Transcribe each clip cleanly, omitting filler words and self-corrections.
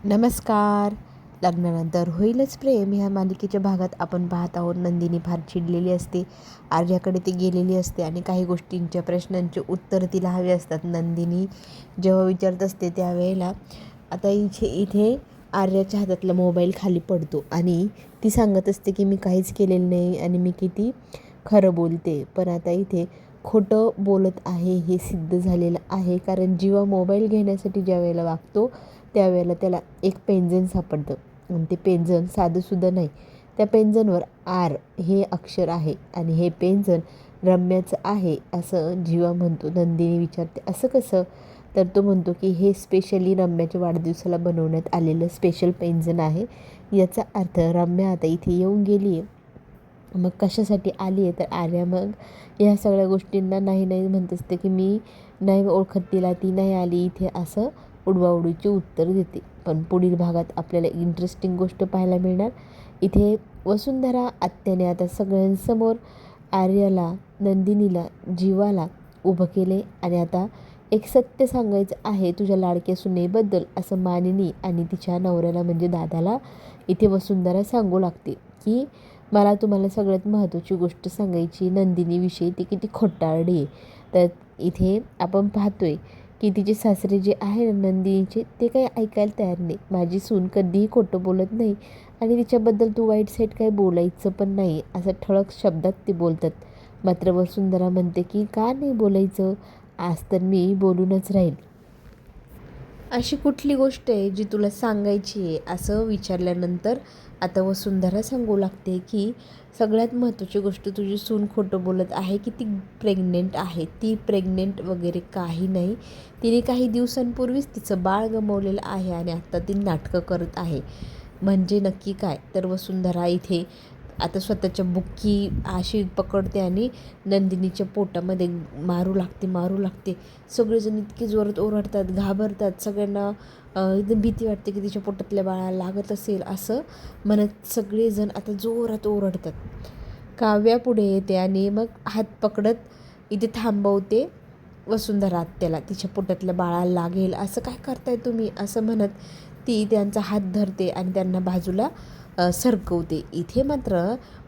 नमस्कार. लग्नानंतर होईलच प्रेम ह्या मालिकेच्या भागात आपण पाहत आहोत. नंदिनी फार चिडलेली असते. आर्याकडे ती गेलेली असते आणि काही गोष्टींच्या प्रश्नांचे उत्तर तिला हवे असतात. नंदिनी जेव्हा विचारत असते त्यावेळेला आता इथे आर्याच्या हातातला मोबाईल खाली पडतो आणि ती सांगत असते की मी काहीच केलेलं नाही आणि मी किती खरं बोलते. पण आता इथे खोटं बोलत आहे हे सिद्ध झालेलं आहे. कारण जीवा मोबाईल घेण्यासाठी ज्या वेळेला वागतो त्यावेळेला त्याला एक पेंजन सापडतं आणि ते पेंजन साधंसुद्धा नाही. त्या पेंजनवर आर हे अक्षर आहे आणि हे पेंजन रम्याचं आहे असं जीवा म्हणतो. नंदिनी विचारते असं कसं? तर तो म्हणतो की हे स्पेशली रम्याच्या वाढदिवसाला बनवण्यात आलेलं स्पेशल पेंजन आहे. याचा अर्थ रम्या आता इथे येऊन गेली आहे. मग कशासाठी आली आहे? तर आर्या मग ह्या सगळ्या गोष्टींना नाही नाही म्हणत असते की मी नाही ओळखत तिला, ती नाही आली इथे असं उडवाउडीचे उत्तर देते. पण पुढील भागात आपल्याला इंटरेस्टिंग गोष्ट पाहायला मिळणार. इथे वसुंधरा आत्याने आता सगळ्यांसमोर आर्याला, नंदिनीला, जीवाला उभं केले आणि आता एक सत्य सांगायचं आहे तुझ्या लाडक्या सुनेबद्दल असं मानिनी आणि तिच्या नवऱ्याला म्हणजे दादाला इथे वसुंधरा सांगू लागते की मला तुम्हाला सगळ्यात महत्त्वाची गोष्ट सांगायची नंदिनीविषयी, ती किती खोटारडी आहे. तर इथे आपण पाहतोय की तिचे सासरे जे आहे ना नंदिनीचे ते काही ऐकायला तयार नाही. माझी सून कधीही खोटं बोलत नाही आणि तिच्याबद्दल तू वाईट साईड काही बोलायचं पण नाही असं ठळक शब्दात ते बोलतात. मात्र वसुंधरा म्हणते की का नाही बोलायचं, आज तर मी बोलूनच राहील. अशी कुठली गोष्ट आहे जी तुला सांगायची आहे असं विचारल्यानंतर आता वसुंधरा सांगू लागते की सगळ्यात महत्त्वाची गोष्ट तुझी सून खोटं बोलत आहे की ती प्रेग्नेंट आहे. ती प्रेग्नेंट वगैरे काही नाही. तिने काही दिवसांपूर्वीच तिचं बाळ गमावलेलं आहे आणि आत्ता ती नाटकं करत आहे. म्हणजे नक्की काय? तर वसुंधरा इथे आता स्वतःच्या बुक्की अशी पकडते आणि नंदिनीच्या पोटामध्ये मारू लागते. सगळेजण इतके जोरात ओरडतात, घाबरतात. सगळ्यांना एकदम भीती वाटते की तिच्या पोटातल्या बाळाला लागत असेल असं म्हणत सगळेजण आता जोरात ओरडतात. काव्या पुढे येते आणि मग हात पकडत इथे थांबवते वसुंधरा आत्याला. तिच्या पोटातल्या बाळाला लागेल असं काय करताय तुम्ही असं म्हणत ती त्यांचा हात धरते आणि त्यांना बाजूला सरकवते. इथे मात्र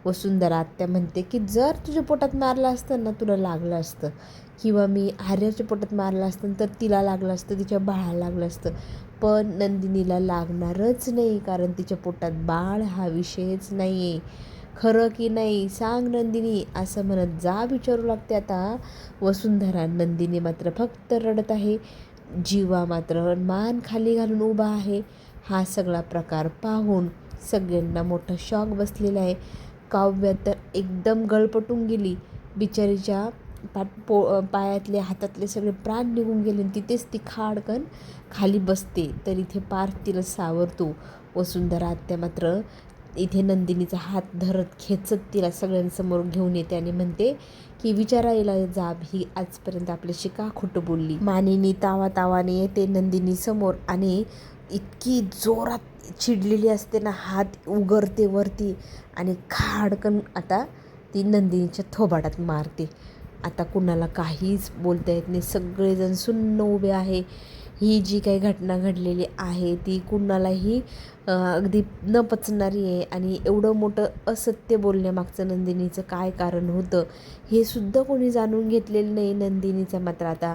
वसुंधरा आत्या म्हणते की जर तुझ्या पोटात मारलं असतं ना तुला लागलं असतं, किंवा मी आर्याच्या पोटात मारलं असतं तर तिला लागलं असतं, तिच्या बाळाला लागलं असतं. पण नंदिनीला लागणारच नाही कारण तिच्या पोटात बाळ हा विषयच नाही आहे. खरं की नाही सांग नंदिनी असं म्हणत जा विचारू लागते आता वसुंधरा. नंदिनी मात्र फक्त रडत आहे. जीवा मात्र मान खाली घालून उभा आहे. हा सगळा प्रकार पाहून सगळ्यांना मोठा शॉक बसलेला आहे. काव्या तर एकदम गळपटून गेली. बिचारीच्या पायातले हातातले सगळे प्राण निघून गेले आणि तिथेच ती खाडकन खाली बसते. तर इथे पार्थ तिला सावरतो. वसुंधरा आत्या मात्र इथे नंदिनीचा हात धरत खेचत तिला सगळ्यांसमोर घेऊन येते आणि म्हणते की विचारायला जाब ही आजपर्यंत आपल्याशी का खोटं बोलली. मानिनी तावाने येते नंदिनी समोर आणि इतकी जोरात चिडलेली असते ना, हात उगरते वरती आणि खाडकन आता ती नंदिनीच्या थोबाडात मारते. आता कुणाला काहीच बोलता येत नाही. सगळेजण सुन्न उभे आहे. ही जी काही घटना घडलेली आहे ती कुणालाही अगदी न पचणारी आहे आणि एवढं मोठं असत्य बोलण्यामागचं नंदिनीचं काय कारण होतं हे सुद्धा कोणी जाणून घेतलेलं नाही. नंदिनीचा मात्र आता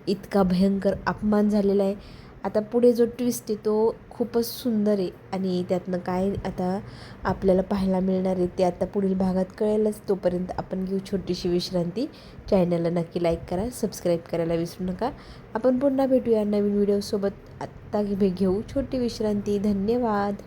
इतका भयंकर अपमान झालेला आहे. आता पुढे जो ट्विस्ट आहे तो खूपच सुंदर आहे आणि त्यातनं काय आता आपल्याला पाहायला मिळणार आहे ते आता पुढील भागात कळेलच. तोपर्यंत आपण घेऊ छोटीशी विश्रांती. चॅनलला नक्की लाईक करा, सबस्क्राईब करायला विसरू नका. आपण पुन्हा भेटूया नवीन व्हिडिओसोबत. आत्ता घेऊ छोटी विश्रांती. धन्यवाद.